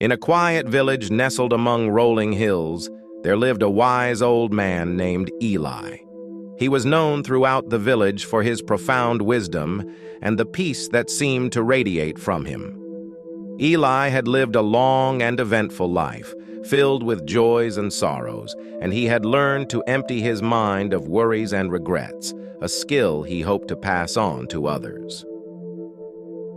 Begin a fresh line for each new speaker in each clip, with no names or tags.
In a quiet village nestled among rolling hills, there lived a wise old man named Eli. He was known throughout the village for his profound wisdom and the peace that seemed to radiate from him. Eli had lived a long and eventful life, filled with joys and sorrows, and he had learned to empty his mind of worries and regrets, a skill he hoped to pass on to others.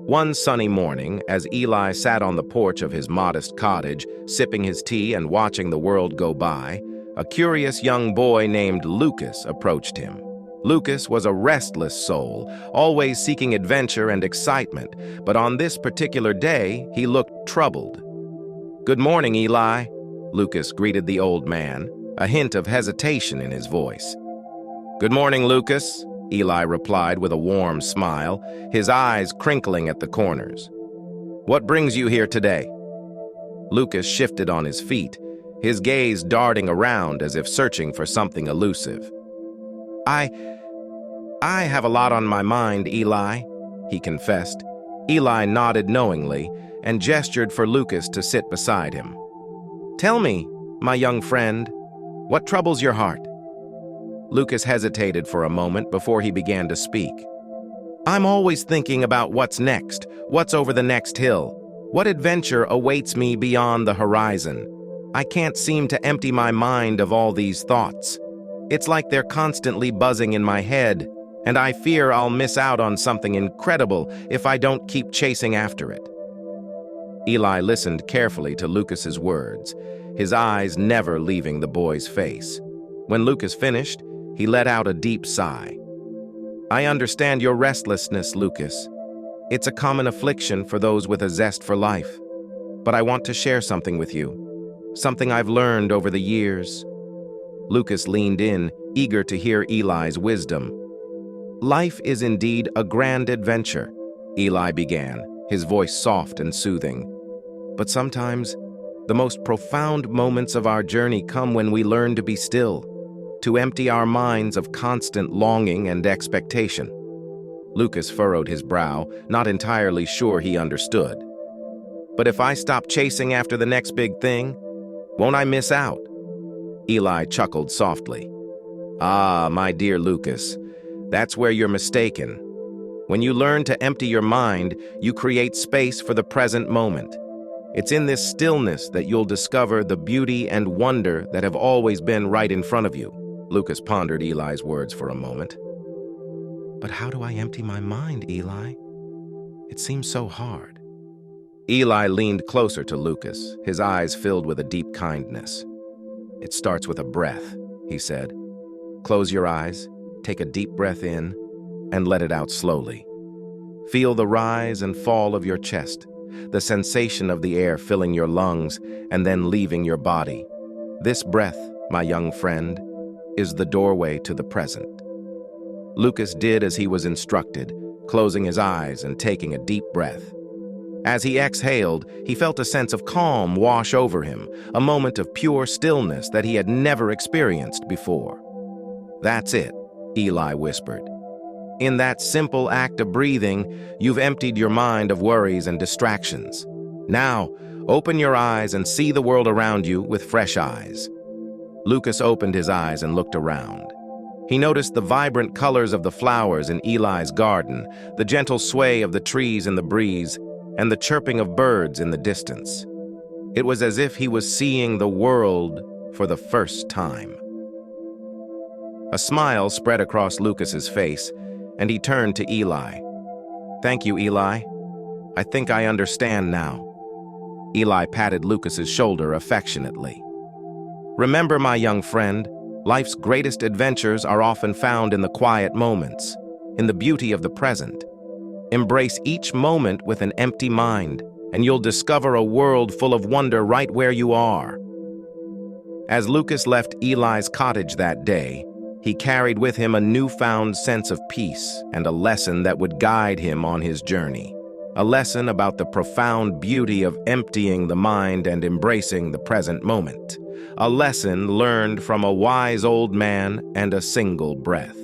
One sunny morning, as Eli sat on the porch of his modest cottage, sipping his tea and watching the world go by, a curious young boy named Lucas approached him. Lucas was a restless soul, always seeking adventure and excitement, but on this particular day, he looked troubled. "Good morning, Eli," Lucas greeted the old man, a hint of hesitation in his voice. "Good morning, Lucas," Eli replied with a warm smile, his eyes crinkling at the corners. "What brings you here today?" Lucas shifted on his feet, his gaze darting around as if searching for something elusive. I have a lot on my mind, Eli," he confessed. Eli nodded knowingly and gestured for Lucas to sit beside him. "Tell me, my young friend, what troubles your heart?" Lucas hesitated for a moment before he began to speak. "I'm always thinking about what's next, what's over the next hill. What adventure awaits me beyond the horizon? I can't seem to empty my mind of all these thoughts. It's like they're constantly buzzing in my head, and I fear I'll miss out on something incredible if I don't keep chasing after it." Eli listened carefully to Lucas's words, his eyes never leaving the boy's face. When Lucas finished, he let out a deep sigh. "I understand your restlessness, Lucas. It's a common affliction for those with a zest for life. But I want to share something with you, something I've learned over the years." Lucas leaned in, eager to hear Eli's wisdom. "Life is indeed a grand adventure," Eli began, his voice soft and soothing. "But sometimes, the most profound moments of our journey come when we learn to be still, to empty our minds of constant longing and expectation." Lucas furrowed his brow, not entirely sure he understood. "But if I stop chasing after the next big thing, won't I miss out?" Eli chuckled softly. "Ah, my dear Lucas, that's where you're mistaken. When you learn to empty your mind, you create space for the present moment. It's in this stillness that you'll discover the beauty and wonder that have always been right in front of you." Lucas pondered Eli's words for a moment. "But how do I empty my mind, Eli? It seems so hard." Eli leaned closer to Lucas, his eyes filled with a deep kindness. "It starts with a breath," he said. "Close your eyes, take a deep breath in, and let it out slowly. Feel the rise and fall of your chest, the sensation of the air filling your lungs and then leaving your body. This breath, my young friend, is the doorway to the present." Lucas did as he was instructed, closing his eyes and taking a deep breath. As he exhaled, he felt a sense of calm wash over him, a moment of pure stillness that he had never experienced before. "That's it," Eli whispered. "In that simple act of breathing, you've emptied your mind of worries and distractions. Now, open your eyes and see the world around you with fresh eyes." Lucas opened his eyes and looked around. He noticed the vibrant colors of the flowers in Eli's garden, the gentle sway of the trees in the breeze, and the chirping of birds in the distance. It was as if he was seeing the world for the first time. A smile spread across Lucas's face, and he turned to Eli. "Thank you, Eli. I think I understand now." Eli patted Lucas's shoulder affectionately. "Remember, my young friend, life's greatest adventures are often found in the quiet moments, in the beauty of the present. Embrace each moment with an empty mind, and you'll discover a world full of wonder right where you are." As Lucas left Eli's cottage that day, he carried with him a newfound sense of peace and a lesson that would guide him on his journey. A lesson about the profound beauty of emptying the mind and embracing the present moment. A lesson learned from a wise old man and a single breath.